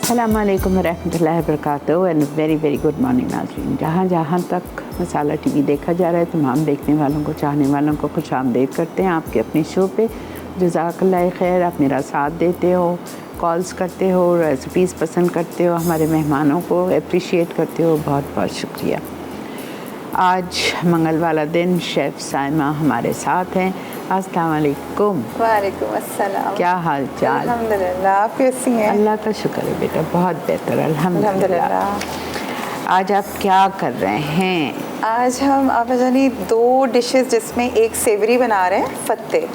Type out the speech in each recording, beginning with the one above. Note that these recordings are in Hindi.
अस्सलामु अलैकुम रहमतुल्लाहि वबरकातुहू and very very good morning नाज़रीन। जहाँ तक मसाला टीवी देखा जा रहा है तमाम देखने वालों को, चाहने वालों को खुश आमदीद करते हैं आपके अपने शो पे। जज़ाकल्लाह खैर, आप मेरा साथ देते हो, कॉल्स करते हो, रेसिपीज़ पसंद करते हो, हमारे मेहमानों को अप्रिशिएट करते हो, बहुत बहुत शुक्रिया। आज मंगल वाला दिन, शेफ़ साइमा हमारे साथ हैं। अस्सलाम वालेकुम। वालेकुम अस्सलाम। क्या हाल चाल? अल्हम्दुलिल्लाह, आप कैसी हैं? अल्लाह का शुक्र है बेटा, बहुत बेहतर अल्हम्दुलिल्लाह। आज आप क्या कर रहे हैं? आज हम आप जानी 2 डिशेस जिसमें एक सेवरी बना रहे हैं, फत्ते,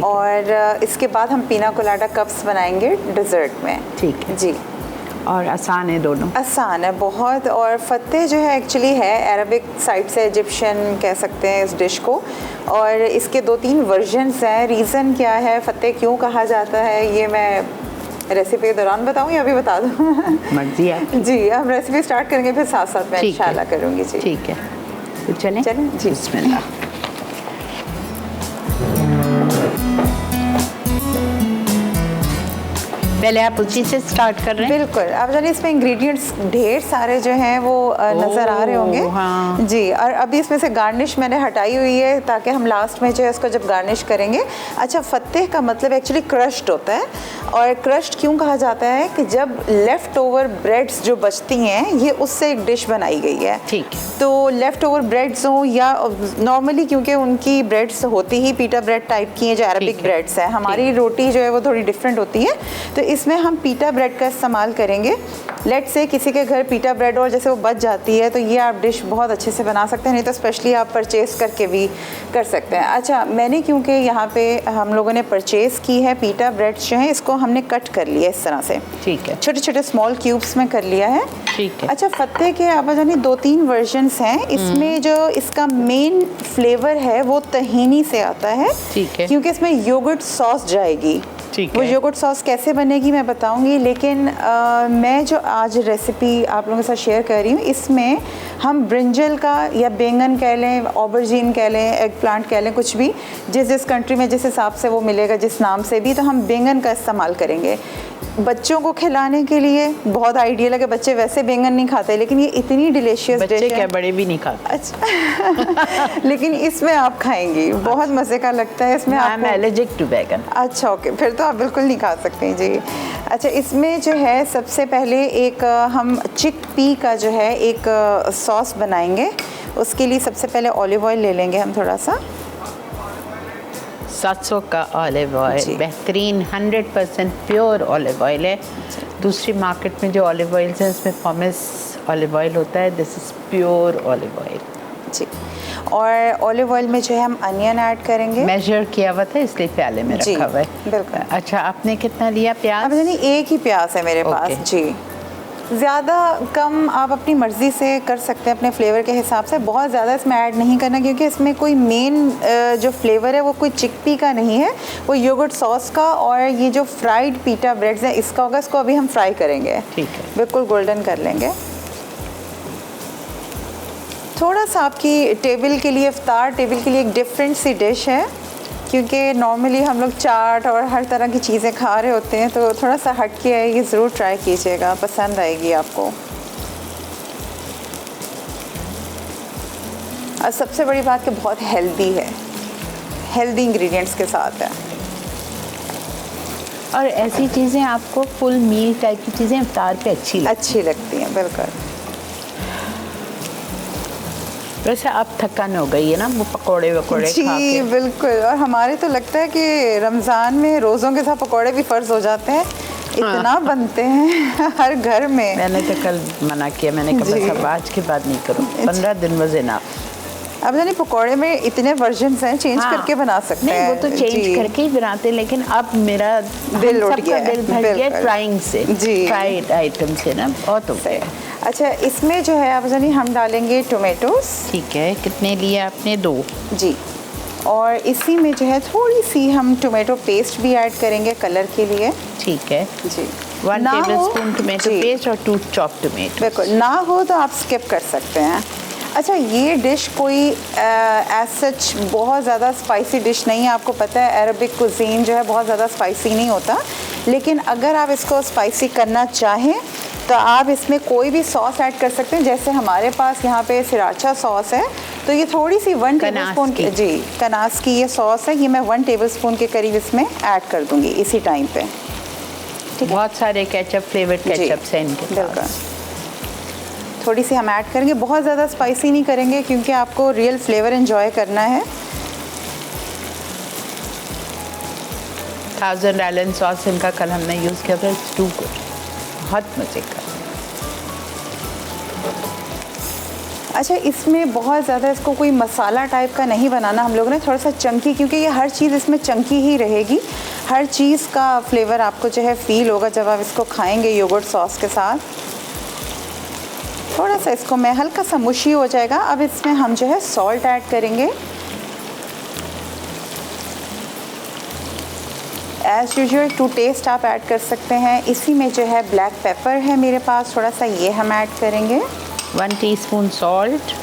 और इसके बाद हम पीना कोलाडा कप्स बनाएंगे डिज़र्ट में। ठीक है जी। और आसान है दोनों? आसान है बहुत। और फत्ते जो है एक्चुअली है अरबिक साइड से, इजिप्शियन कह सकते हैं इस डिश को, और इसके 2-3 वर्जन्स हैं। रीज़न क्या है, फत्ते क्यों कहा जाता है, ये मैं रेसिपी के दौरान बताऊँ या अभी बता दूँ? मर्जी आपकी। जी, हम रेसिपी स्टार्ट करेंगे, फिर साथ साथ मैं इंशाल्लाह करूँगी। जी ठीक है, तो चलें जी। बिस्मिल्लाह। पहले आप उसी से स्टार्ट कर रहे हैं? बिल्कुल। आप जानिए इसमें इंग्रेडिएंट्स ढेर सारे जो हैं वो नज़र आ रहे होंगे। हाँ। जी, और अभी इसमें से गार्निश मैंने हटाई हुई है ताकि हम लास्ट में जो है इसको जब गार्निश करेंगे। अच्छा, फत्ते का मतलब एक्चुअली क्रश्ड होता है, और क्रश्ड क्यों कहा जाता है कि जब लेफ़्ट ओवर ब्रेड्स जो बचती हैं, ये उससे एक डिश बनाई गई है। ठीक है। तो लेफ़्ट ओवर ब्रेड्स हों या नॉर्मली, क्योंकि उनकी ब्रेड्स होती ही पीटा ब्रेड टाइप की हैं जो अरबिक ब्रेड्स हैं, हमारी रोटी जो है वो थोड़ी डिफरेंट होती है, तो इसमें हम पीटा ब्रेड का इस्तेमाल करेंगे। लेट से किसी के घर पीटा ब्रेड और जैसे वो बच जाती है, तो ये आप डिश बहुत अच्छे से बना सकते हैं, नहीं तो स्पेशली आप परचेज़ करके भी कर सकते हैं। अच्छा, मैंने क्योंकि यहाँ पे हम लोगों ने परचेज़ की है पीटा ब्रेड्स जो हैं, इसको हमने कट कर लिया इस तरह से। ठीक है। छोटे छोटे स्मॉल क्यूब्स में कर लिया है। ठीक है। अच्छा, फत्ते के आप जानिए 2-3 वर्जन्स हैं। इसमें जो इसका मेन फ्लेवर है वो तहीनी से आता है। ठीक है। क्योंकि इसमें योगर्ट सॉस जाएगी। वो योगर्ट सॉस कैसे बनेगी मैं बताऊंगी, लेकिन मैं जो आज रेसिपी आप लोगों के साथ शेयर कर रही हूँ, इसमें हम ब्रिंजल का या बैंगन कह लें, ऑबरजीन कह लें, एग प्लांट कह लें, कुछ भी जिस कंट्री में जिस हिसाब से वो मिलेगा, जिस नाम से भी, तो हम बैंगन का इस्तेमाल करेंगे। बच्चों को खिलाने के लिए बहुत आइडियल है कि बच्चे वैसे बैंगन नहीं खाते, लेकिन ये इतनी डिलीशियस डिश है। बच्चे क्या, बड़े भी नहीं खाते? अच्छा लेकिन इसमें आप खाएंगी, बहुत मज़े का लगता है इसमें। I'm allergic to बैंगन। अच्छा, ओके, फिर तो आप बिल्कुल नहीं खा सकते जी। अच्छा, इसमें जो है सबसे पहले एक हम चिक पी का जो है एक सॉस बनाएंगे। उसके लिए सबसे पहले ऑलिव ऑयल ले लेंगे हम थोड़ा सा, 700 का ऑलिव ऑयल, बेहतरीन 100% प्योर ऑलिव ऑयल है। दूसरी मार्केट में जो ऑलिव ऑयल्स हैं उसमें पॉमेस ऑलिव ऑयल होता है, this is pure olive oil जी। और ऑलिव ऑयल में जो है हम अनियन ऐड करेंगे। मेजर किया हुआ था इसलिए प्याले में रखा हुआ है। बिल्कुल। अच्छा, आपने कितना लिया प्याज? अब यानी एक ही प्याज है मेरे पास जी। ज़्यादा कम आप अपनी मर्ज़ी से कर सकते हैं अपने फ्लेवर के हिसाब से। बहुत ज़्यादा इसमें ऐड नहीं करना, क्योंकि इसमें कोई मेन जो फ्लेवर है वो कोई चिकपी का नहीं है, वो योगर्ट सॉस का और ये जो फ्राइड पीटा ब्रेड्स है इसका होगा। इसको अभी हम फ्राई करेंगे। ठीक है। बिल्कुल गोल्डन कर लेंगे। थोड़ा सा आपकी टेबल के लिए, इफ्तार टेबल के लिए एक डिफरेंट सी डिश है, क्योंकि नॉर्मली हम लोग चाट और हर तरह की चीज़ें खा रहे होते हैं, तो थोड़ा सा हट के है, ये ज़रूर ट्राई कीजिएगा, पसंद आएगी आपको। और सबसे बड़ी बात कि बहुत हेल्दी है, हेल्दी इंग्रेडिएंट्स के साथ है। और ऐसी चीज़ें आपको फुल मील टाइप की चीज़ें इफ्तार पे अच्छी लगती हैं। बिल्कुल। वैसे अब थकान हो गई है ना वो पकोड़े वकोड़े खा के। बिल्कुल। और हमारे तो लगता है कि रमज़ान में रोज़ों के साथ पकोड़े भी फ़र्ज हो जाते हैं, इतना बनते हैं हर घर में। मैंने तो कल मना किया, मैंने कहा बस अब आज के बाद नहीं करूँ, 15 दिन वज़े ना। अब जानी पकोड़े में इतने वर्जन्स हैं, चेंज करके बना सकते हैं। वो तो चेंज करके ही बनाते, लेकिन अब मेरा दिल उठ गया, दिल भर गया ट्राइंग से, फ्राइड आइटम से ना, बहुत हो गया। अच्छा, इसमें जो है आप जानी हम डालेंगे टोमेटोस। ठीक है। कितने लिए आपने? 2 जी। और इसी में जो है थोड़ी सी हम टोमेटो पेस्ट भी ऐड करेंगे कलर के लिए। ठीक है जी। 1 टेबलस्पून टोमेटो पेस्ट और 2 चॉप टोमेटो। बिल्कुल। ना हो तो आप स्किप कर सकते हैं। अच्छा, ये डिश कोई एज सच बहुत ज़्यादा स्पाइसी डिश नहीं है। आपको पता है अरबिक कुजीन जो है बहुत ज़्यादा स्पाइसी नहीं होता, लेकिन अगर आप इसको स्पाइसी करना चाहें तो आप इसमें कोई भी सॉस ऐड कर सकते हैं। जैसे हमारे पास यहाँ पे सिराचा सॉस है, तो ये थोड़ी सी 1 टेबलस्पून की, जी कनास की ये सॉस है, ये मैं 1 टेबलस्पून के करीब इसमें ऐड कर दूँगी इसी टाइम पे। ठीक है, बहुत सारे केचप, फ्लेवर्ड केचप्स हैं इनके पास। थोड़ी सी हम ऐड करेंगे, बहुत ज़्यादा स्पाइसी नहीं करेंगे क्योंकि आपको रियल फ्लेवर एंजॉय करना है। 1000 एलन सॉस इनका कल हमने यूज़ किया था, इट्स टू गुड, बहुत मज़े का। अच्छा, इसमें बहुत ज़्यादा इसको कोई मसाला टाइप का नहीं बनाना हम लोगों ने, थोड़ा सा चंकी, क्योंकि ये हर चीज़ इसमें चंकी ही रहेगी। हर चीज़ का फ्लेवर आपको जो है फील होगा जब आप इसको खाएंगे योगर्ट सॉस के साथ। थोड़ा सा इसको मैं हल्का सा मुशी हो जाएगा। अब इसमें हम जो है सॉल्ट ऐड करेंगे। एज़ यूजुअल टू टेस्ट आप ऐड कर सकते हैं। इसी में जो है ब्लैक पेपर है मेरे पास, थोड़ा सा ये हम ऐड करेंगे। 1 टीस्पून सॉल्ट,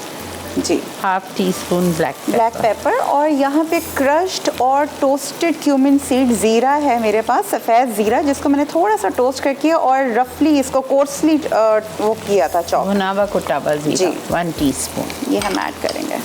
जी, हाफ टीस्पून ब्लैक पेपर, और यहाँ पे क्रश्ड और टोस्टेड क्यूमिन सीड, ज़ीरा है मेरे पास, सफ़ेद ज़ीरा, जिसको मैंने थोड़ा सा टोस्ट करके और रफली इसको कोर्सली वो किया था, चॉप, भुनावा कुटा हुआ ज़ीरा 1 टीस्पून, ये हम ऐड करेंगे।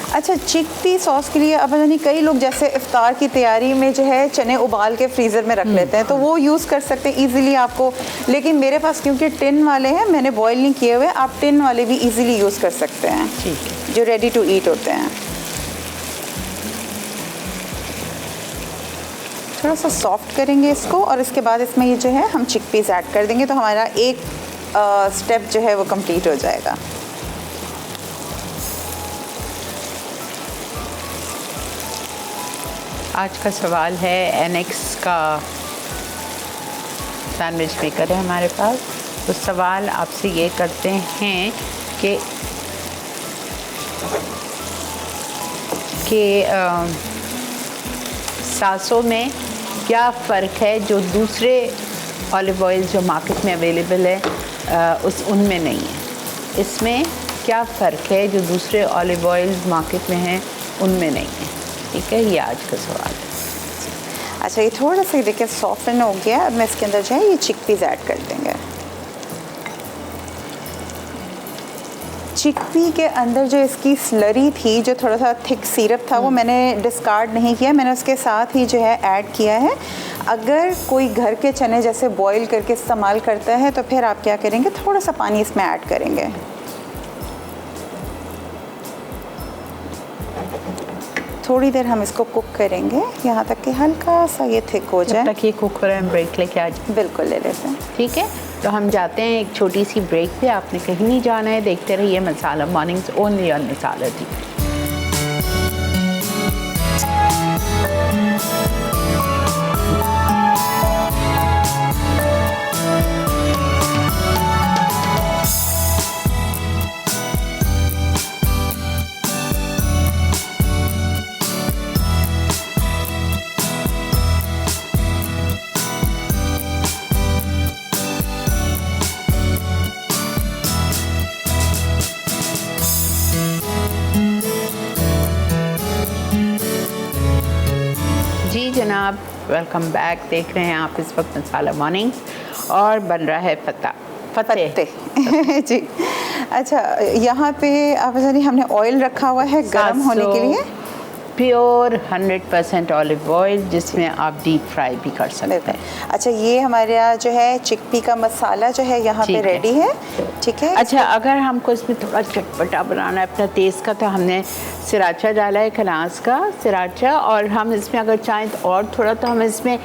अच्छा, चिकपी सॉस के लिए अब पता नहीं, कई लोग जैसे इफ्तार की तैयारी में जो है चने उबाल के फ्रीज़र में रख लेते हैं, तो वो यूज़ कर सकते हैं ईज़िली आपको। लेकिन मेरे पास क्योंकि टिन वाले हैं, मैंने बॉयल नहीं किए हुए, आप टिन वाले भी ईज़िली यूज़ कर सकते हैं, ठीक है, जो रेडी टू ईट होते हैं। थोड़ा सा सॉफ्ट करेंगे इसको, और इसके बाद इसमें ये जो है हम चिकपीस ऐड कर देंगे, तो हमारा एक स्टेप जो है वो कंप्लीट हो जाएगा। आज का सवाल है, एनेक्स का सैंडविच मेकर है हमारे पास, तो सवाल आपसे ये करते हैं कि सासों में क्या फ़र्क है जो दूसरे ऑलिव ऑयल जो मार्केट में अवेलेबल है उनमें नहीं है। इसमें क्या फ़र्क है जो दूसरे ऑलिव ऑयल मार्केट में हैं उनमें नहीं है। ठीक है, ये आज का सवाल है। अच्छा, ये थोड़ा सा देखिए सॉफ्टन हो गया। अब मैं इसके अंदर जो है ये चिकपीस ऐड कर देंगे। चिकपी के अंदर जो इसकी स्लरी थी, जो थोड़ा सा थिक सिरप था, वो मैंने डिस्कार्ड नहीं किया, मैंने उसके साथ ही जो है ऐड किया है। अगर कोई घर के चने जैसे बॉईल करके इस्तेमाल करता है तो फिर आप क्या करेंगे, थोड़ा सा पानी इसमें ऐड करेंगे। थोड़ी देर हम इसको कुक करेंगे यहाँ तक कि हल्का सा ये थिक हो जाए। जब तक ये कुक हो रहा है, ब्रेक लेके आ जाए। बिल्कुल, ले लेते हैं। ठीक है, तो हम जाते हैं एक छोटी सी ब्रेक पे। आपने कहीं नहीं जाना है, देखते रहिए Masala mornings only on Masala TV. जनाब, वेलकम बैक। देख रहे हैं आप इस वक्त मसाला मॉर्निंग्स और बन रहा है पत्ते जी। अच्छा, यहाँ पे आप जानिए हमने ऑयल रखा हुआ है गर्म होने के लिए, प्योर 100% ऑलिव ऑयल, जिसमें आप डीप फ्राई भी कर सकते हैं। अच्छा, ये हमारे यहाँ जो है चिकपी का मसाला जो है यहाँ पे रेडी है। ठीक है। अच्छा, अगर हमको इसमें थोड़ा चटपटा बनाना है अपना टेस्ट का, तो हमने सिराचा डाला है, कनास का सिराचा, और हम इसमें अगर चाहें तो और थोड़ा, तो हम इसमें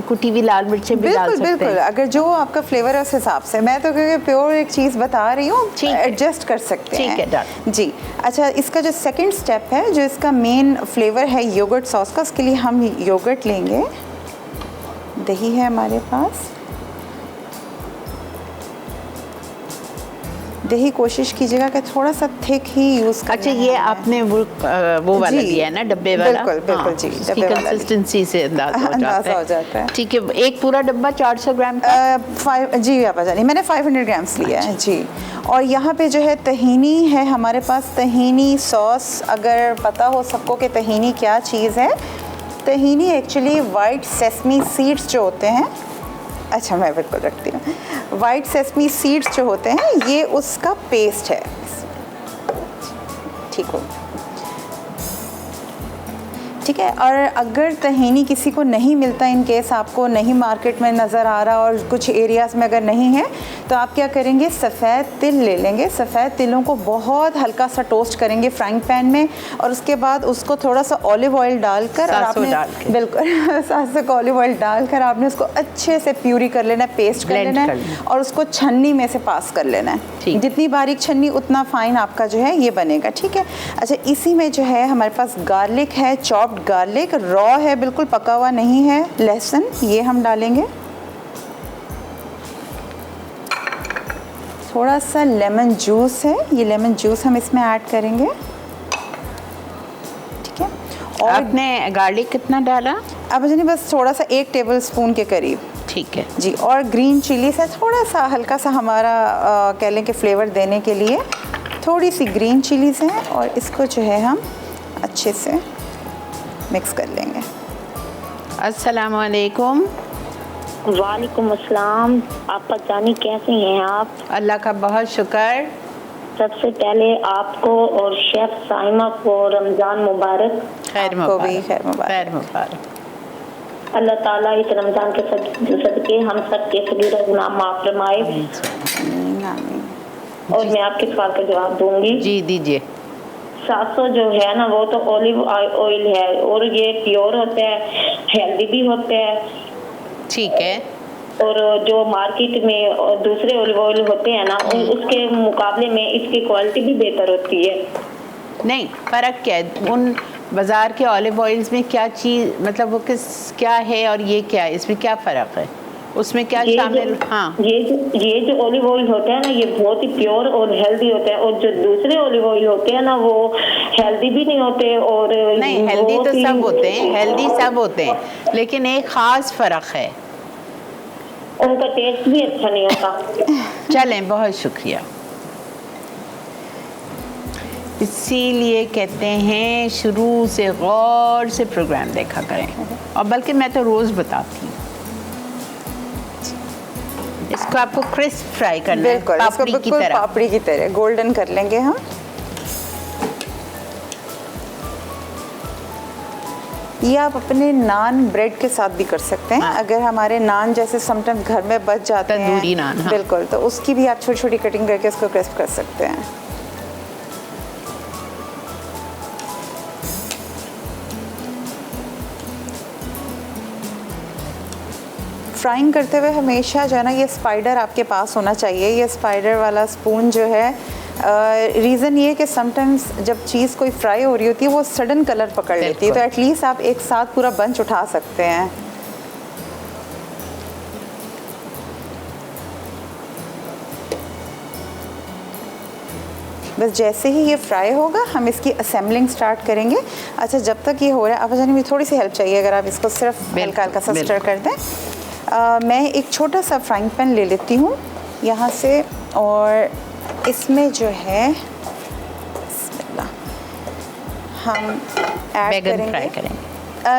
कुटी हुई लाल मिर्चें भी डाल सकते हैं। बिल्कुल, अगर जो आपका फ्लेवर है उस हिसाब से। मैं तो क्योंकि प्योर एक चीज़ बता रही हूँ, एडजस्ट कर सकते हैं। ठीक है, डन जी। अच्छा, इसका जो सेकंड स्टेप है, जो इसका मेन फ्लेवर है योगर्ट सॉस का, उसके लिए हम योगर्ट लेंगे। दही है हमारे पास, दही कोशिश कीजिएगा कि थोड़ा सा थिक ही यूज़ करना। अच्छा, ये आपने वो वाला लिया है ना, डब्बे वाला? बिल्कुल जी, डब्बे वाला कंसिस्टेंसी से अंदाजा हो जाता है। ठीक है, एक पूरा डब्बा 400 ग्राम का? जी आप जानिए, मैंने 500 ग्राम्स लिया है जी। और यहाँ पे जो है तहीनी है हमारे पास, तहीनी सॉस, अगर पता हो सबको कि तहीनी क्या चीज़ है तहीनी एक्चुअली वाइट सेसमी सीड्स जो होते हैं, अच्छा मैं बिल्कुल रखती हूँ, वाइट सेसमी सीड्स जो होते हैं ये उसका पेस्ट है। ठीक हो, ठीक है। और अगर तहीनी किसी को नहीं मिलता, इन केस आपको नहीं मार्केट में नज़र आ रहा और कुछ एरियाज़ में अगर नहीं है, तो आप क्या करेंगे, सफ़ेद तिल ले लेंगे। सफ़ेद तिलों को बहुत हल्का सा टोस्ट करेंगे फ्राइंग पैन में, और उसके बाद उसको थोड़ा सा ऑलिव ऑयल डालकर, और आपने बिल्कुल सरसों का ऑलिव ऑयल डालकर आपने उसको अच्छे से प्यूरी कर लेना है, पेस्ट कर लेना है, और उसको छन्नी में से पास कर लेना है। जितनी बारीक छन्नी उतना फाइन आपका जो है ये बनेगा। ठीक है। अच्छा, इसी में जो है हमारे पास गार्लिक है, चॉप्ड गार्लिक, रॉ है, बिल्कुल पका हुआ नहीं है। लहसुन ये हम डालेंगे, थोड़ा सा लेमन जूस है, ये लेमन जूस हम इसमें ऐड करेंगे। ठीक है। और आपने गार्लिक कितना डाला? अब जानिए बस थोड़ा सा 1 टेबल स्पून के करीब। ठीक है जी। और ग्रीन चिली से थोड़ा सा हल्का सा हमारा कह लें कि फ्लेवर देने के लिए थोड़ी सी ग्रीन चिलीज़ हैं, और इसको जो है हम अच्छे से मिक्स कर लेंगे। अस्सलाम वालेकुम। वालेकुम अस्सलाम। आप जानी कैसे हैं आप? अल्लाह का बहुत शुक्र। सबसे पहले आपको और शेफ साइमा को रमज़ान मुबारक। खैर मुबारक, खैर मुबारक, खैर मुबारक। अल्लाह ताला इस रमज़ान के सदके हम सब के सगीरा गुनाह माफ़ फरमाए। और मैं आपके सवाल का जवाब दूंगी। जी दीजिए। 700 जो है ना वो तो ऑलिव ऑयल है, और ये प्योर होते हैं, हेल्दी भी होते हैं। ठीक है। और जो मार्केट में दूसरे ऑलिव ऑयल होते हैं ना, उसके मुकाबले में इसकी क्वालिटी भी बेहतर होती है। नहीं, फ़र्क क्या है उन बाज़ार के ऑलिव ऑयल्स में? क्या चीज़ मतलब वो क्या है और ये क्या है, इसमें क्या फ़र्क है, उसमें क्या शामिल? हाँ, ये जो ऑलिव ऑयल होता है ना, ये बहुत ही प्योर और हेल्दी होता है, और जो दूसरे ऑलिव ऑयल होते हैं ना वो हेल्दी भी नहीं होते। और नहीं, हेल्दी तो सब होते हैं, हेल्दी सब होते हैं, लेकिन एक ख़ास फ़र्क है, उनका टेस्ट भी अच्छा नहीं होता। चलें, बहुत शुक्रिया। इसीलिए कहते हैं शुरू से गौर से प्रोग्राम देखा करें, और बल्कि मैं तो रोज़ बताती हूँ। इसको आपको क्रिस्प फ्राई करना है, पापड़ी की तरह, पापड़ी की तरह गोल्डन कर लेंगे हम। ये आप अपने नान ब्रेड के साथ भी कर सकते हैं। हाँ। अगर हमारे नान जैसे समटाइम्स घर में बच जाते हैं, तंदूरी नान, हाँ। बिल्कुल, तो उसकी भी आप छोटी छोटी कटिंग करके उसको क्रिस्प कर सकते हैं। फ्राइंग करते हुए हमेशा जो है ना ये स्पाइडर आपके पास होना चाहिए। ये स्पाइडर वाला स्पून जो है, रीज़न ये है कि समटाइम्स जब चीज़ कोई फ्राई हो रही होती है वो सडन कलर पकड़ लेती है, तो एटलीस्ट आप एक साथ पूरा बंच उठा सकते हैं। बस जैसे ही ये फ्राई होगा हम इसकी असेंबलिंग स्टार्ट करेंगे। अच्छा, जब तक ये हो रहा है, अब जाने मुझे थोड़ी सी हेल्प चाहिए, अगर आप इसको सिर्फ हल्का हल्का सा स्टर कर दें। मैं एक छोटा सा फ्राइंग पैन ले लेती हूँ यहाँ से, और इसमें जो है हम ऐड करेंगे।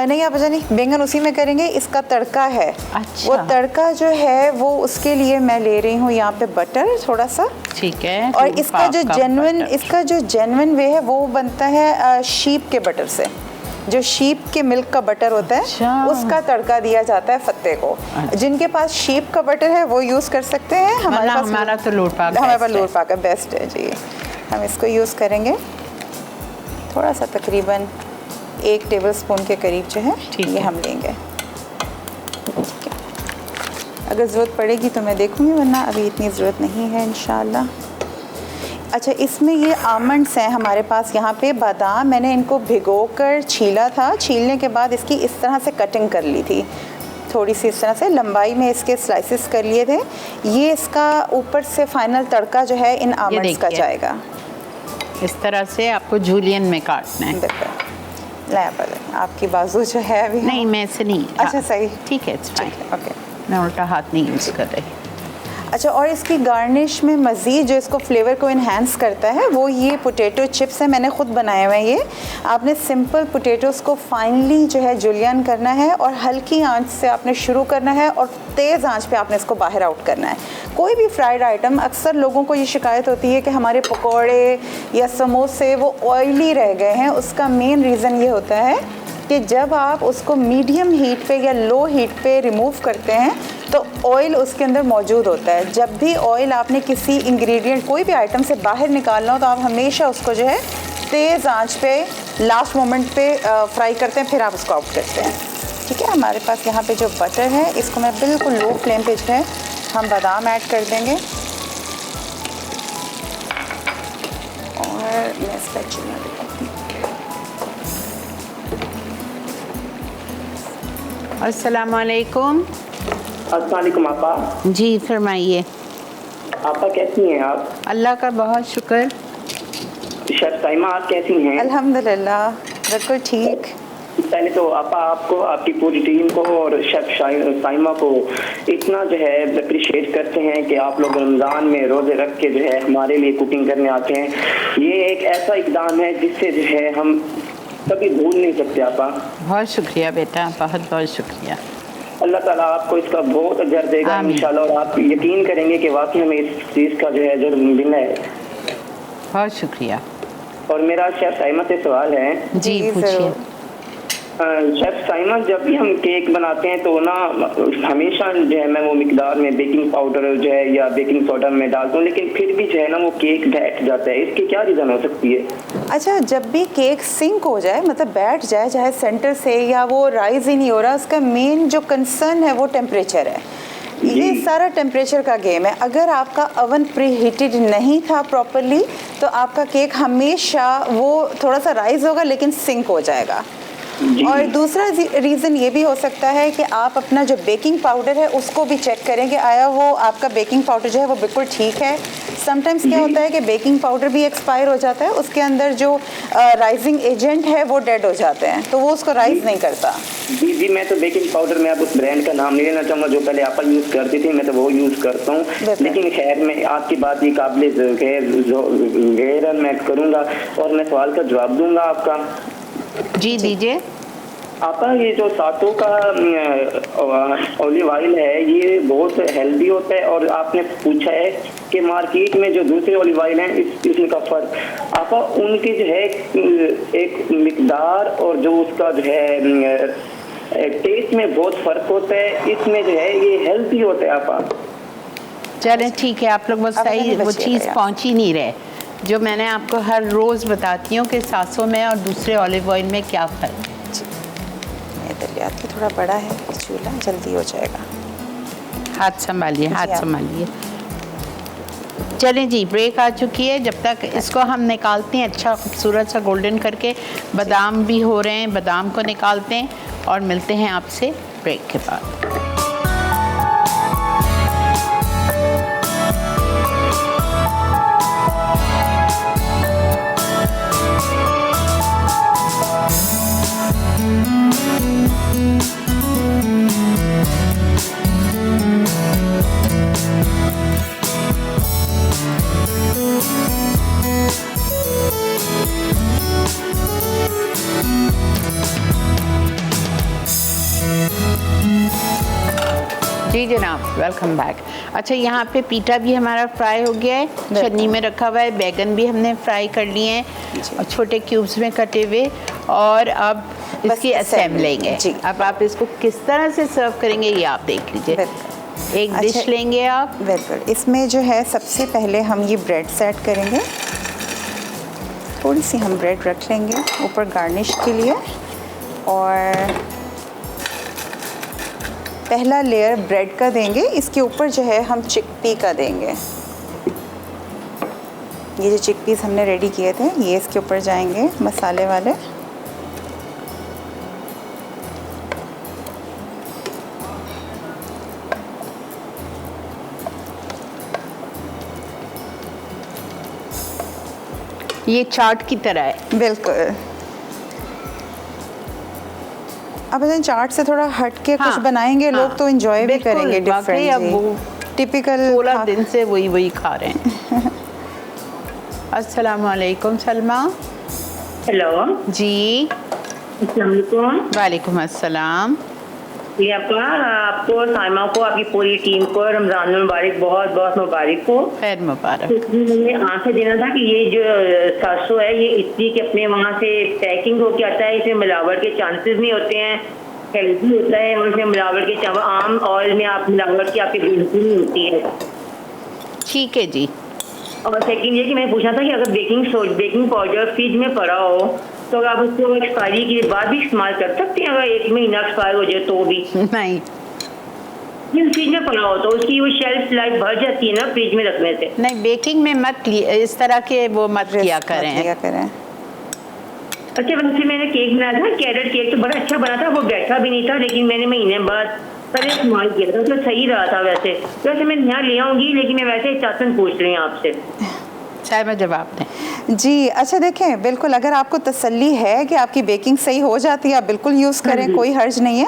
नहीं आप नहीं, बैंगन उसी में करेंगे, इसका तड़का है। अच्छा। वो तड़का जो है वो उसके लिए मैं ले रही हूँ यहाँ पे बटर थोड़ा सा। ठीक है। और इसका जो जेन्युइन वे है वो बनता है शीप के बटर से, जो शीप के मिल्क का बटर होता है। अच्छा। उसका तड़का दिया जाता है फत्ते को। अच्छा। जिनके पास शीप का बटर है वो यूज़ कर सकते हैं। हमारा तो लोट पाक, हमारे पास लोट पाक बेस्ट है जी। हम इसको यूज़ करेंगे थोड़ा सा, तकरीबन 1 टेबल स्पून के करीब जो है ये हम लेंगे। अगर ज़रूरत पड़ेगी तो मैं देखूँगी, वरना अभी इतनी ज़रूरत नहीं है इंशाल्लाह। अच्छा, इसमें ये आमंड्स हैं हमारे पास, यहाँ पे बादाम मैंने इनको भिगोकर छीला था। छीलने के बाद इसकी इस तरह से कटिंग कर ली थी, थोड़ी सी इस तरह से लंबाई में इसके स्लाइसेस कर लिए थे। ये इसका ऊपर से फाइनल तड़का जो है इन आमंड्स का जाएगा। इस तरह से आपको जूलियन में काटना है। बिल्कुल। आपकी बाजू जो है अभी नहीं, मैं से नहीं। अच्छा सही, ठीक है, ओके। मैं उल्टा हाथ नहीं यूज़ कर रही। अच्छा, और इसकी गार्निश में मज़ीद जो इसको फ्लेवर को इन्हेंस करता है वो ये पोटैटो चिप्स है, मैंने ख़ुद बनाए हुए हैं ये। आपने सिंपल पोटैटोस को फाइनली जो है जुलियन करना है और हल्की आंच से आपने शुरू करना है और तेज़ आंच पे आपने इसको बाहर आउट करना है। कोई भी फ्राइड आइटम, अक्सर लोगों को ये शिकायत होती है कि हमारे पकौड़े या समोसे वो ऑयली रह गए हैं। उसका मेन रीज़न ये होता है कि जब आप उसको मीडियम हीट पे या लो हीट पे रिमूव करते हैं तो ऑयल उसके अंदर मौजूद होता है। जब भी ऑयल आपने किसी इंग्रेडिएंट, कोई भी आइटम से बाहर निकालना हो तो आप हमेशा उसको जो है तेज़ आंच पे लास्ट मोमेंट पे फ्राई करते हैं, फिर आप उसको आउट करते हैं। ठीक है, हमारे पास यहाँ पे जो बटर है इसको मैं बिल्कुल लो फ्लेम पे जो है हम बादाम ऐड कर देंगे और मैं स्पैचुला अस्सलाम वालेकुम। अस्सलाम वालेकुम आपा। जी फरमाइए। आपा कैसी हैं आप? अल्लाह का बहुत शुक्र। शेफ साइमा आप कैसी हैं? अल्हम्दुलिल्लाह बिल्कुल ठीक। पहले तो आपा आपको, आपकी पूरी टीम को और शेफ साइमा को इतना जो है अप्रिशिएट करते हैं कि आप लोग रमज़ान में रोज़े रख के जो है हमारे लिए कुकिंग करने आते हैं। ये एक ऐसा इक़दाम है जिससे जो है हम कभी भूल नहीं सकते आपा। बहुत शुक्रिया बेटा, बहुत बहुत शुक्रिया। अल्लाह ताला आपको इसका बहुत अजर देगा इंशाल्लाह, और आप यकीन करेंगे कि वाकई हमें इस चीज़ का जो है अजर मिलना है। बहुत शुक्रिया। और मेरा शेफ साइमा से सवाल है। जी पूछिए। शेफ साइमा, जब भी हम केक बनाते हैं तो ना हमेशा जो है मैं वो मिकदार में बेकिंग पाउडर जो है या बेकिंग सोडा में डालता हूँ, लेकिन फिर भी जो है ना वो केक बैठ जाता है। इसकी क्या रीज़न हो सकती है? अच्छा, जब भी केक सिंक हो जाए, मतलब बैठ जाए चाहे सेंटर से, या वो राइज ही नहीं हो रहा, उसका मेन जो कंसर्न है वो टेम्परेचर है। ये सारा टेम्परेचर का गेम है। अगर आपका ओवन प्री हीटेड नहीं था प्रॉपरली तो आपका केक हमेशा वो थोड़ा सा राइज होगा लेकिन सिंक हो जाएगा। और दूसरा रीज़न ये भी हो सकता है कि आप अपना जो बेकिंग पाउडर है उसको भी चेक करें कि आया वो आपका बेकिंग पाउडर जो है वो बिल्कुल ठीक है। समटाइम्स क्या होता है कि बेकिंग पाउडर भी एक्सपायर हो जाता है, उसके अंदर जो राइजिंग एजेंट है वो डेड हो जाते हैं, तो वो उसको राइज नहीं करता। जी, मैं तो बेकिंग पाउडर में आप उस ब्रांड का नाम नहीं लेना चाहूँगा जो पहले आप यूज़ करती थी, मैं तो वो यूज़ करता हूँ। लेकिन खैर मैं आपकी बात ये काबिल गैर मैं करूँगा और मैं सवाल का जवाब दूँगा आपका। जी दीजिए। आपका ये जो सातों का ऑलिव ऑयल है ये बहुत हेल्दी होता है, और आपने पूछा है कि मार्केट में जो दूसरे ऑलिव ऑयल हैं इसमें का फ़र्क, आपका उनकी जो है एक मिकदार और जो उसका जो है टेस्ट में बहुत फ़र्क होता है। इसमें जो है ये हेल्दी होता है आपका। चलें ठीक है, आप लोग बस सही वो चीज़ पहुँच ही नहीं रहे जो मैंने आपको हर रोज़ बताती हूँ कि सासों में और दूसरे ऑलिव ऑयल में क्या फ़र्क है। दरियात की थोड़ा बड़ा है चूल्हा, जल्दी हो जाएगा। हाथ संभालिए, हाथ संभालिए। चलें जी, ब्रेक आ चुकी है। जब तक इसको हम निकालते हैं अच्छा खूबसूरत सा गोल्डन करके, बादाम भी हो रहे हैं, बादाम को निकालते हैं और मिलते हैं आपसे ब्रेक के बाद। जी जनाब, वेलकम बैक। अच्छा, यहाँ पे पीटा भी हमारा फ्राई हो गया है, छन्नी में रखा हुआ है, बैगन भी हमने फ्राई कर लिए हैं और छोटे क्यूब्स में कटे हुए, और अब इसकी असेंबलिंग है। अब आप इसको किस तरह से सर्व करेंगे ये आप देख लीजिए। एक डिश लेंगे आप। बिल्कुल, इसमें जो है सबसे पहले हम ये ब्रेड सेट करेंगे, थोड़ी सी हम ब्रेड रख लेंगे ऊपर गार्निश के लिए, और पहला लेयर ब्रेड का देंगे, इसके ऊपर जो है हम चिकपी का देंगे। ये जो चिकपीस हमने रेडी किए थे ये इसके ऊपर जाएंगे मसाले वाले। ये चाट की तरह है। बिल्कुल। अब चाट से थोड़ा हट के कुछ बनाएंगे लोग तो एंजॉय भी करेंगे डिफरेंट। अब वो टिपिकल 16 दिन से वही खा रहे हैं। अस्सलाम वालेकुम सलमा। हेलो जी अस्सलाम वालेकुम। वालेकुम अस्सलाम। जी आपको और साइमा को, आपकी पूरी टीम को रमजान मुबारक, बहुत बहुत मुबारक हो। खैर मुबारक। मुझे आंसर देना था कि ये जो सरसों है ये इतनी के अपने वहाँ से पैकिंग होके आता है, इसमें मिलावट के चांसेस नहीं होते हैं, हेल्दी होता है और इसमें मिलावट के आम ऑयल में आप मिलावट की आपकी बिल्कुल नहीं होती है। ठीक है जी। और सेकंड ये कि मैंने पूछा था कि अगर बेकिंग पाउडर फ्रिज में पड़ा हो तो आप उसको एक्सपायरी के बाद भी इस्तेमाल कर सकते हैं, अगर 1 महीना एक्सपायर हो जाए तो भी? नहीं, फ्रिज में पड़ा हो तो उसकी वो शेल्फ लाइफ भर जाती है ना फ्रिज में रखने से। नहीं बेकिंग में मत इस तरह के वो मत किया करें। अच्छा वैसे मैंने केक बनाया था, कैरेट केक, तो बड़ा अच्छा बना था, वो बैठा भी नहीं था, लेकिन मैंने महीने बाद पहले इस्तेमाल किया था तो सही रहा था। वैसे मैं यहाँ ले आऊँगी, लेकिन मैं वैसे चाचन पूछ रही हूँ आपसे। चाहे मैं जवाब दें जी। अच्छा देखें, बिल्कुल अगर आपको तसल्ली है कि आपकी बेकिंग सही हो जाती है आप बिल्कुल यूज़ करें, कोई हर्ज नहीं है।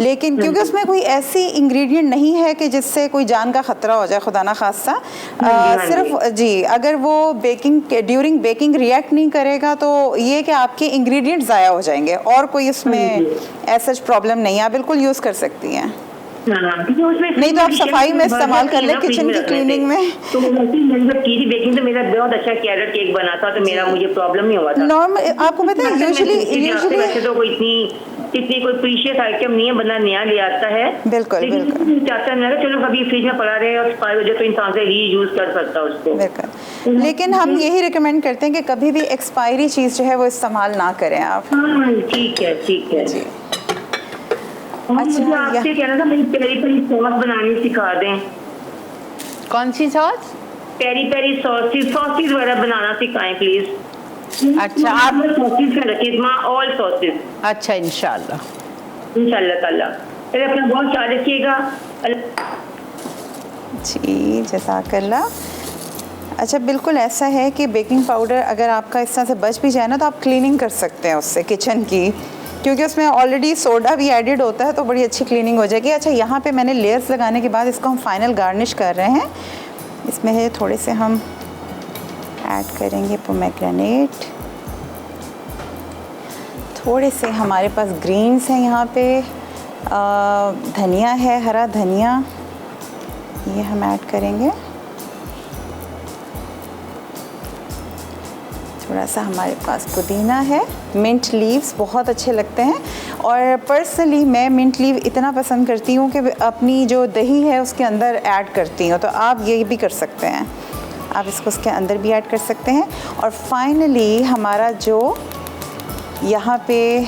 लेकिन क्योंकि उसमें कोई ऐसी इंग्रेडिएंट नहीं है कि जिससे कोई जान का ख़तरा हो जाए, खुदा ना खास्ता। सिर्फ जी अगर वो ड्यूरिंग बेकिंग रिएक्ट नहीं करेगा तो ये कि आपके इंग्रेडिएंट ज़ाया हो जाएंगे, और कोई उसमें ऐसा प्रॉब्लम नहीं है, आप बिल्कुल यूज़ कर सकती हैं। नहीं तो आप सफाई में इस्तेमाल कर ले, किचन की क्लीनिंग में। तो बेकिंग तो मेरा बहुत अच्छा कैरेट केक बना था, तो मेरा मुझे प्रॉब्लम नहीं हुआ था। नॉर्मल आपको पता है यूजुअली वैसे तो कोई इतनी कोई प्रीशियस आइटम नहीं है, बंदा नया ले आता है। बिल्कुल चाहता है चलो कभी फ्रिज में पड़ा रहे और एक्सपायर हो जाए तो इंसान से रीयूज कर सकता है उसको। बिल्कुल, लेकिन हम यही रिकमेंड करते हैं कि कभी भी एक्सपायरी चीज़ जो है वो इस्तेमाल ना करें आप। ठीक है जी। अच्छा मुझे आपसे कहना था, मेरी पेरी पेरी सॉस बनानी सिखा दें। कौन सी सॉस? पेरी पेरी सॉसेस वगैरह बनाना सिखाएं प्लीज। अच्छा आप सॉसेस का रखिए, ऑल सॉसेस। अच्छा इंशाल्लाह ताला। फिर अपना बहुत ख्याल रखिएगा जी, जज़ाकल्लाह। अच्छा बिल्कुल ऐसा है कि बेकिंग पाउडर अगर आपका इस तरह से बच भी जाए ना तो आप क्लीनिंग कर सकते हैं उससे किचन की, क्योंकि उसमें ऑलरेडी सोडा भी एडिड होता है तो बड़ी अच्छी क्लीनिंग हो जाएगी। अच्छा यहाँ पे मैंने लेयर्स लगाने के बाद इसको हम फाइनल गार्निश कर रहे हैं। इसमें है थोड़े से हम ऐड करेंगे पोमेग्रेनेट, थोड़े से हमारे पास ग्रीन्स हैं यहाँ पे, धनिया है, हरा धनिया, ये हम ऐड करेंगे। थोड़ा सा हमारे पास पुदीना है, मिंट लीव्स बहुत अच्छे लगते हैं, और पर्सनली मैं मिंट लीव इतना पसंद करती हूँ कि अपनी जो दही है उसके अंदर ऐड करती हूँ, तो आप ये भी कर सकते हैं, आप इसको उसके अंदर भी ऐड कर सकते हैं। और फाइनली हमारा जो यहाँ पे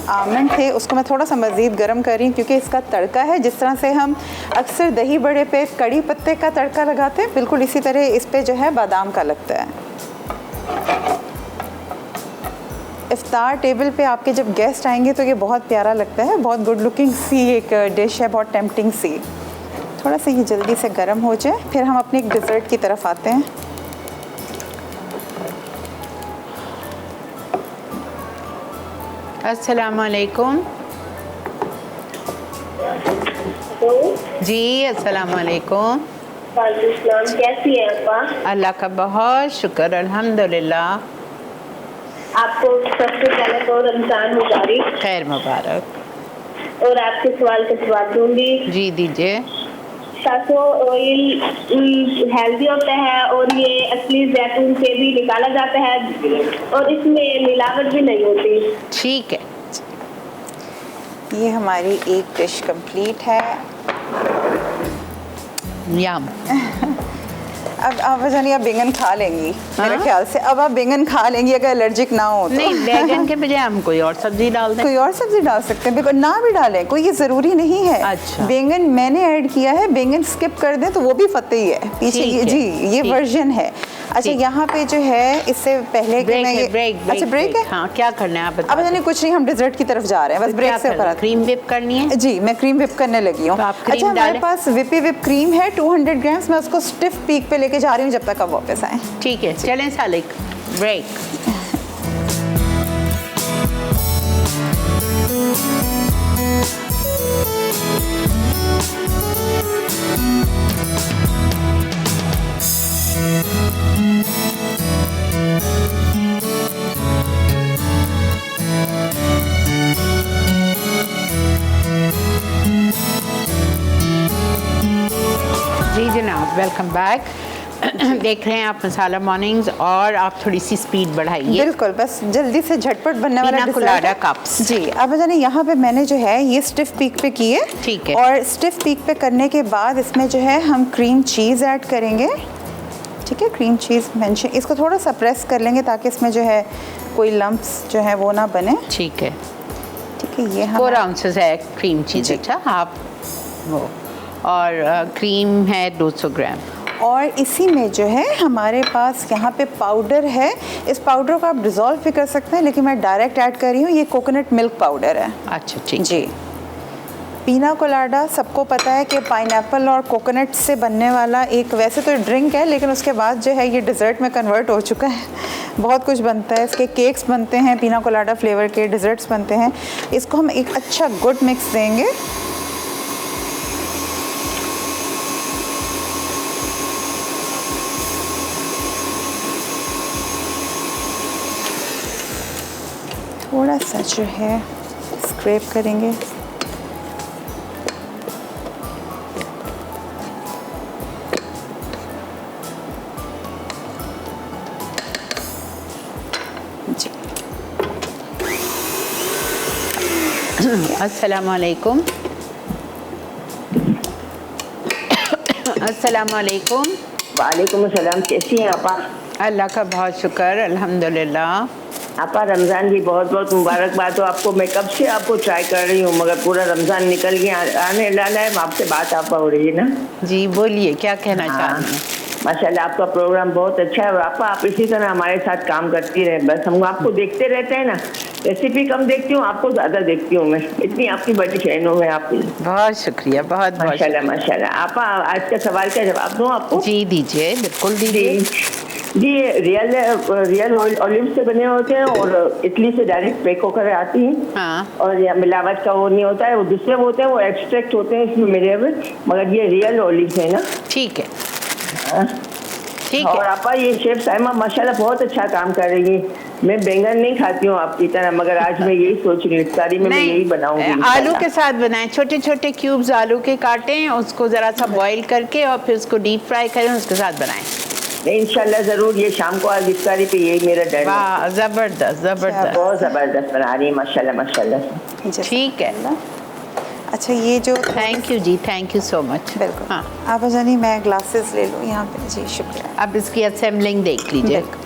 आमंड थे उसको मैं थोड़ा सा मज़ीद गर्म कर रही हूँ, क्योंकि इसका तड़का है जिस तरह से हम अक्सर दही बड़े पे कड़ी पत्ते का तड़का लगाते हैं, बिल्कुल इसी तरह इस पे जो है बादाम का लगता है। इफ्तार टेबल पे आपके जब गेस्ट आएंगे तो ये बहुत प्यारा लगता है, बहुत गुड लुकिंग सी एक डिश है, बहुत टेम्पटिंग सी। थोड़ा सा ये जल्दी से गर्म हो जाए, फिर हम अपने एक डिज़र्ट की तरफ आते हैं। अस्सलाम वालेकुम। जी अस्सलाम वालेकुम। कैसी है आपा? अल्लाह का बहुत शुक्र, अल्हम्दुलिल्लाह। आपको सबसे पहले तो रमजान मुबारक। खैर मुबारक। और आपके सवाल का जवाब दूंगी। जी दीजिए। सरसों ऑयल हेल्दी होता है और ये असली जैतून से भी निकाला जाता है और इसमें मिलावट भी नहीं होती। ठीक है, ये हमारी एक डिश कंप्लीट है। यम। अब आप जानिए आप बैंगन खा लेंगी मेरे ख्याल से, अब आप बैंगन खा लेंगी अगर एलर्जिक ना हो तो। नहीं, बैंगन के बजाय हम कोई और सब्जी डाल दें। कोई और सब्जी डाल सकते हैं, बिल्कुल ना भी डालें, कोई ये ज़रूरी नहीं है। अच्छा। बैंगन मैंने ऐड किया है, बैंगन स्किप कर दें तो वो भी फतेह ही है पीछे ये, जी ये वर्जन है। अच्छा यहाँ पे जो है इससे पहले ब्रेक है, अच्छा ब्रेक है। हाँ क्या करना है आप बताओ। अब जानिए कुछ नहीं, हम डिजर्ट की तरफ जा रहे हैं, बस ब्रेक से ऊपर। क्रीम विप करनी है? जी मैं क्रीम विप करने लगी हूँ। अच्छा हमारे पास विपी विप क्रीम है 200 ग्राम्स, मैं उसको स्टिफ पीक पे लेके जा रही हूँ जब तक आप वापस आए। ठीक है, चलें सालिक, ब्रेक। Welcome back. देख रहे हैं आप मसाला मॉर्निंग्स और आप थोड़ी सी स्पीड बढ़ाइए। बिल्कुल, बस जल्दी से झटपट बनने वाला पीना कोलाडा कप्स। जी, अब जाने यहाँ पे मैंने जो है ये स्टिफ पीक पे की है। ठीक है। और स्टिफ पीक पे करने के बाद इसमें जो है हम क्रीम चीज़ ऐड करेंगे। ठीक है, क्रीम चीज़ मेंशन, इसको थोड़ा सा प्रेस कर लेंगे ताकि इसमें जो है कोई लम्प्स जो है वो ना बने। ठीक है, ठीक है। ये 4 आउंसेस है क्रीम चीज़। अच्छा, आप वो और क्रीम है 200 ग्राम। और इसी में जो है हमारे पास यहाँ पे पाउडर है। इस पाउडर को आप डिज़ोल्व भी कर सकते हैं, लेकिन मैं डायरेक्ट ऐड कर रही हूँ। ये कोकोनट मिल्क पाउडर है। अच्छा, ठीक जी। पीना कोलाडा सबको पता है कि पाइनएप्पल और कोकोनट से बनने वाला एक वैसे तो ड्रिंक है, लेकिन उसके बाद जो है ये डिज़र्ट में कन्वर्ट हो चुका है। बहुत कुछ बनता है, इसके केक्स बनते हैं, पीना कोलाडा फ्लेवर के डिज़र्ट्स बनते हैं। इसको हम एक अच्छा गुड मिक्स देंगे। थोड़ा सा जो है स्क्रैप करेंगे। जी, अस्सलाम वालेकुम। अस्सलाम वालेकुम। वालेकुम अस्सलाम। कैसी हैं आपा? अल्लाह का बहुत शुक्र, अल्हम्दुलिल्लाह। आपा रमज़ान की बहुत बहुत मुबारकबाद हो आपको। मैं कब से आपको ट्राई कर रही हूँ, मगर पूरा रमज़ान निकल गया, आने वाला है। आपसे बात आपा हो रही है ना? जी बोलिए, क्या कहना चाह रही हैं? माशाल्लाह आपका प्रोग्राम बहुत अच्छा है। और आपा आप इसी तरह हमारे साथ काम करती रहे। बस हम आपको देखते रहते हैं ना, रेसिपी कम देखती हूँ, आपको ज़्यादा देखती हूँ मैं। इतनी आपकी बड़ी फैन हूँ मैं आपकी। बहुत शुक्रिया, बहुत बहुत माशाल्लाह माशाल्लाह। आपा आज का सवाल का जवाब दूँ आपको? जी दीजिए, बिल्कुल दीजिए। जी, रियल ऑलिव से बने होते हैं और इटली से डायरेक्ट पैक होकर आती हैं। हाँ। और ये मिलावट का वो नहीं होता है, वो दूसरे वो होते हैं, वो एक्सट्रैक्ट होते हैं इसमें मिले हुए, मगर ये रियल ऑलिव है ना। ठीक है, हाँ। ठीक और है। आपा ये शेफ साइमा माशाल्लाह बहुत अच्छा काम कर रही है। मैं बैंगन नहीं खाती हूँ आपकी तरह, मगर आज मैं यही सोच रही हूँ इफ्तारी में मैं यही बनाऊंगी। आलू के साथ बनाएं, छोटे छोटे क्यूब्स आलू के काटें, उसको ज़रा सा बॉईल करके और फिर उसको डीप फ्राई करें, उसके साथ बनाएं। इंशाल्लाह ज़रूर। ये शाम को आज इफ्तारी पे यही मेरा डर है। वाह, ज़बरदस्त ज़बरदस्त, बहुत ज़बरदस्त बना रही है माशाल्लाह माशाल्लाह। ठीक है। अच्छा, ये जो thank you ji, thank you so much. बिल्कुल। हाँ, आप जानी मैं ग्लासेस ले लूँ यहाँ पे। जी शुक्रिया। अब इसकी असेंबलिंग देख लीजिए। बिल्कुल।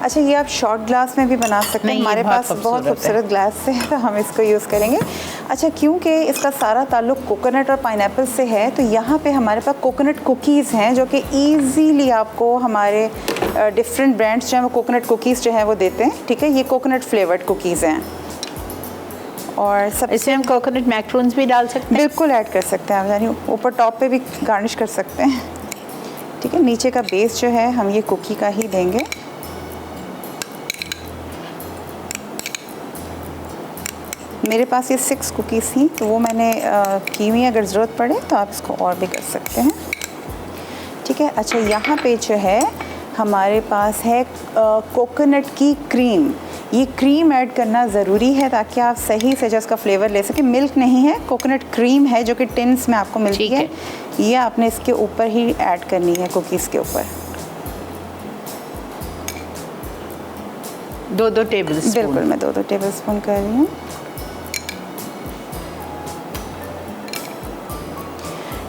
अच्छा, ये आप शॉर्ट ग्लास में भी बना सकते हैं। नहीं, हमारे बहुत पास बहुत खूबसूरत खूबसूरत ग्लास से है, तो हम इसको यूज़ करेंगे। अच्छा, क्योंकि इसका सारा ताल्लुक कोकोनट और पाइनएप्पल से है, तो यहाँ पे हमारे पास कोकोनट कुकीज़ हैं जो कि ईजीली आपको हमारे डिफरेंट ब्रांड्स जो हैं वो कोकोनट कुकीज़ जो हैं वो देते हैं। ठीक है, ये कोकोनट फ्लेवर्ड कुकीज़ हैं। और सब इसमें हम कोकोनट मैक्रोन्स भी डाल सकते हैं। बिल्कुल ऐड कर सकते हैं आप, यानी ऊपर टॉप पे भी गार्निश कर सकते हैं। ठीक है, नीचे का बेस जो है हम ये कुकी का ही देंगे। मेरे पास ये 6 कुकीज़ थी, तो वो मैंने की हुई। अगर ज़रूरत पड़े तो आप इसको और भी कर सकते हैं। ठीक है। अच्छा, यहाँ पे जो है हमारे पास है कोकोनट की क्रीम। ये क्रीम ऐड करना ज़रूरी है ताकि आप सही से जो इसका फ्लेवर ले सकें। मिल्क नहीं है, कोकोनट क्रीम है जो कि टिन्स में आपको मिलती है। ये आपने इसके ऊपर ही ऐड करनी है, कुकीज़ के ऊपर। 2-2 टेबल स्पून। बिल्कुल, मैं 2-2 टेबल स्पून कर रही हूँ।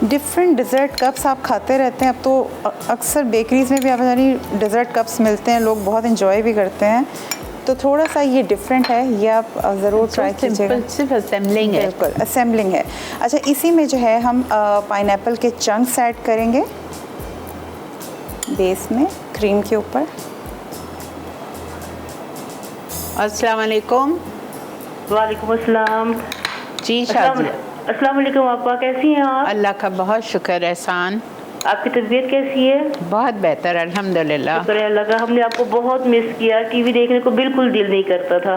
डिफरेंट डिज़र्ट कप्स आप खाते रहते हैं। अब तो अक्सर बेकरीज़ में भी आप जानी डिज़र्ट कप्स मिलते हैं, लोग बहुत इंजॉय भी करते हैं। तो थोड़ा सा ये डिफरेंट है, ये आप ज़रूर ट्राई कीजिएगा। सिर्फ असेंबलिंग है। बिल्कुल असेंबलिंग है। अच्छा, इसी में जो है हम पाइनएप्पल के चंक्स ऐड करेंगे बेस में, क्रीम के ऊपर। अस्सलाम वालेकुम। वालेकुम अस्सलाम। जी शादी। अस्सलाम वालेकुम आपा, कैसी हैं आप? अल्लाह का बहुत शुक्र एहसान। आपकी तबीयत कैसी है? बहुत बेहतर अल्हम्दुलिल्लाह। शुक्र है अल्लाह का। हमने आपको बहुत मिस किया, टीवी देखने को बिल्कुल दिल नहीं करता था।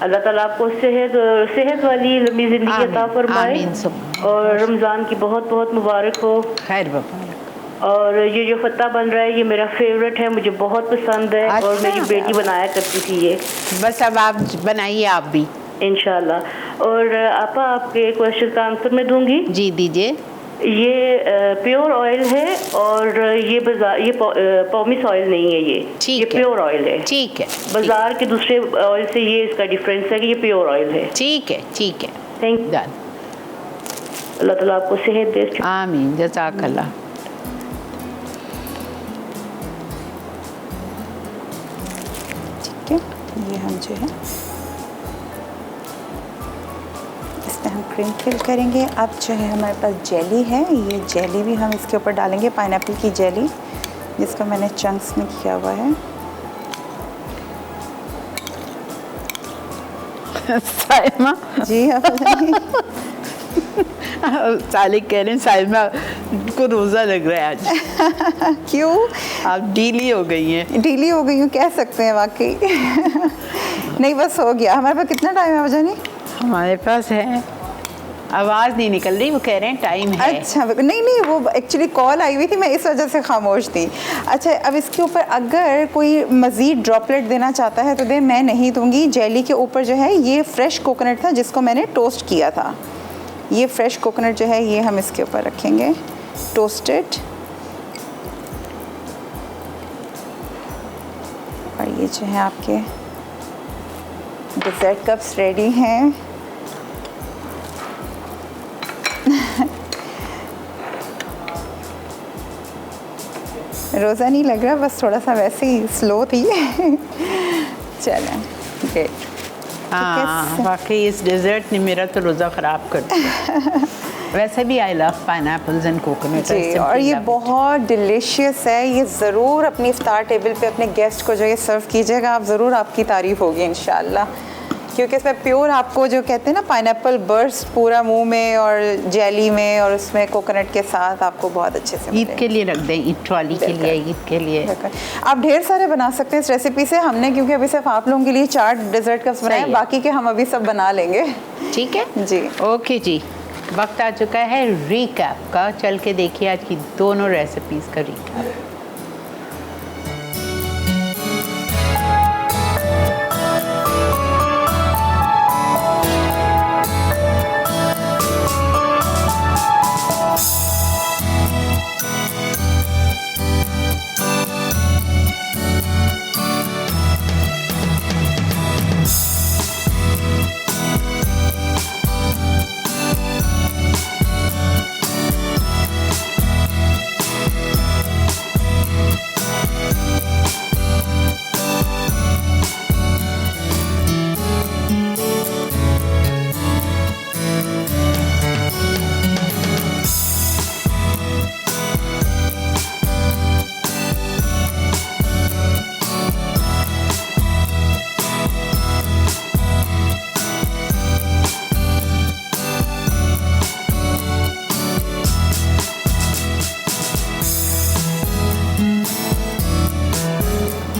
अल्लाह ताला आपको सेहत वाली लंबी जिंदगी अता फरमाए। आमीन सब। और रमज़ान की बहुत बहुत मुबारक हो। खैर बाबा। और ये जो फत्ता बन रहा है ये मेरा फेवरेट है, मुझे बहुत पसंद है। और अच्छा। मेरी बेटी बनाया करती थी ये। बस अब आप बनाइए आप भी इंशाल्लाह। और आपा आपके क्वेश्चन का आंसर मैं दूंगी। जी दीजिए। ये प्योर ऑयल है और ये बाजार ये पॉमिस ऑयल नहीं है, ये ठीक है, प्योर ऑयल है। ठीक है, बाजार के दूसरे ऑयल से ये इसका डिफरेंस है कि ये प्योर ऑयल है। ठीक है, ठीक है, थैंक यू। डन। अल्लाह ताला आपको सेहत दे। आमीन, जज़ाकल्लाह। ठीक है, ये हम जो है इसमें हम क्रीम फिल करेंगे। अब जो है हमारे पास जेली है, ये जेली भी हम इसके ऊपर डालेंगे, पाइनएप्पल की जेली जिसको मैंने चंक्स में किया हुआ है। साइमा जी आप सालिक कह रहे हैं साइमा को रोज़ा लग रहा है आज। क्यों? आप ढीली हो गई हैं। ढीली हो गई हूँ कह सकते हैं वाकई। नहीं बस हो गया। हमारे पास कितना टाइम है बजानी? हमारे पास है, आवाज़ नहीं निकल रही, वो कह रहे हैं टाइम है। अच्छा, नहीं वो एक्चुअली कॉल आई हुई थी, मैं इस वजह से खामोश थी। अच्छा, अब इसके ऊपर अगर कोई मज़ीद ड्रॉपलेट देना चाहता है तो दे, मैं नहीं दूंगी। जेली के ऊपर जो है ये फ्रेश कोकोनट था जिसको मैंने टोस्ट किया था। ये फ्रेश कोकोनट जो है ये हम इसके ऊपर रखेंगे टोस्टेड। और ये जो है आपके डिज़र्ट कप्स रेडी हैं। रोज़ा नहीं लग रहा, बस थोड़ा सा वैसे ही स्लो थी। चलें, ग्रेट। हाँ, वाकई इस डेजर्ट ने मेरा तो रोज़ा ख़राब कर दिया। वैसे भी I love pineapples and coconut जी, और ये बहुत डिलीशियस है। ये ज़रूर अपनी इफ्तार टेबल पे अपने गेस्ट को जो ये सर्व कीजिएगा, आप ज़रूर आपकी तारीफ़ होगी इंशाल्लाह, क्योंकि इसमें प्योर आपको जो कहते हैं ना पाइनएप्पल बर्स्ट पूरा मुंह में और जेली में और उसमें कोकोनट के साथ आपको बहुत अच्छे से ईद के लिए रख दें, ईद ट्रॉली के लिए, ईद के लिए आप ढेर सारे बना सकते हैं इस रेसिपी से। हमने क्योंकि अभी सिर्फ आप लोगों के लिए 4 डेजर्ट कप्स बनाए, बाकी के हम अभी सब बना लेंगे। ठीक है जी, ओके जी। वक्त आ चुका है रिकैप का, चल के देखिए आज की दोनों रेसिपीज़ का रिकैप।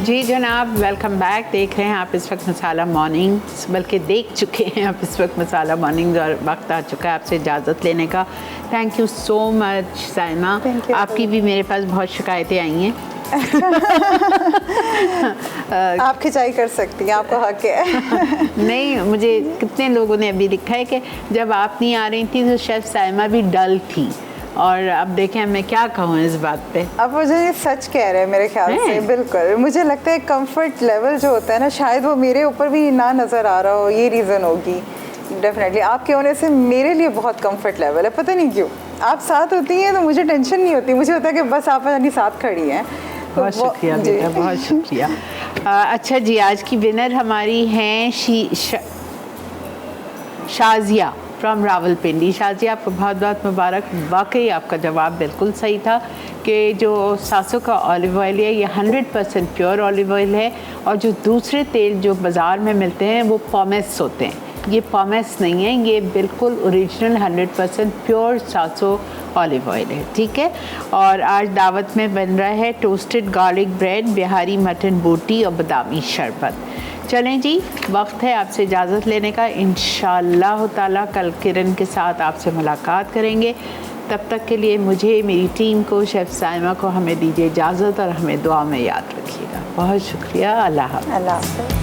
जी जनाब, वेलकम बैक। देख रहे हैं आप इस वक्त मसाला मॉर्निंग, बल्कि देख चुके हैं आप इस वक्त मसाला मॉर्निंग, और वक्त आ चुका है आपसे इजाज़त लेने का। Thank you so much Saima, आपकी भी मेरे पास बहुत शिकायतें आई हैं। आप खिंचाई कर सकती हैं, आपको हक है। नहीं, मुझे कितने लोगों ने अभी लिखा है कि जब आप नहीं आ रही थी तो शेफ़ साइमा भी डल थी, और अब देखें मैं क्या कहूँ इस बात पे। अब मुझे ये सच कह रहे हैं मेरे ख्याल से, बिल्कुल। मुझे लगता है कंफर्ट लेवल जो होता है ना, शायद वो मेरे ऊपर भी ना नज़र आ रहा हो, ये रीज़न होगी। डेफिनेटली आपके होने से मेरे लिए बहुत कंफर्ट लेवल है, पता नहीं क्यों। आप साथ होती हैं तो मुझे टेंशन नहीं होती, मुझे होता है कि बस आप यानी साथ खड़ी हैं। बहुत शुक्रिया बेटा, बहुत शुक्रिया। अच्छा जी, आज की विनर हमारी हैं शाजिया फ्रॉम रावलपिंडी। शाजिया, आपको बहुत बहुत मुबारक। वाकई आपका जवाब बिल्कुल सही था कि जो सासो का ऑलिव ऑयल है ये 100% प्योर ऑलिव ऑयल है, और जो दूसरे तेल जो बाज़ार में मिलते हैं वो पॉमेस होते हैं। ये पॉमेस नहीं है, ये बिल्कुल ओरिजिनल 100% प्योर सासो ऑलिव ऑयल है। ठीक है, और आज दावत में बन रहा है toasted garlic bread, Bihari mutton बोटी और बादामी शरबत। चलें जी, वक्त है आपसे इजाज़त लेने का। इंशाअल्लाह ताला कल किरण के साथ आपसे मुलाकात करेंगे। तब तक के लिए मुझे, मेरी टीम को, शेफ़ साइमा को हमें दीजिए इजाज़त, और हमें दुआ में याद रखिएगा। बहुत शुक्रिया। अल्लाह हाफ़िज़।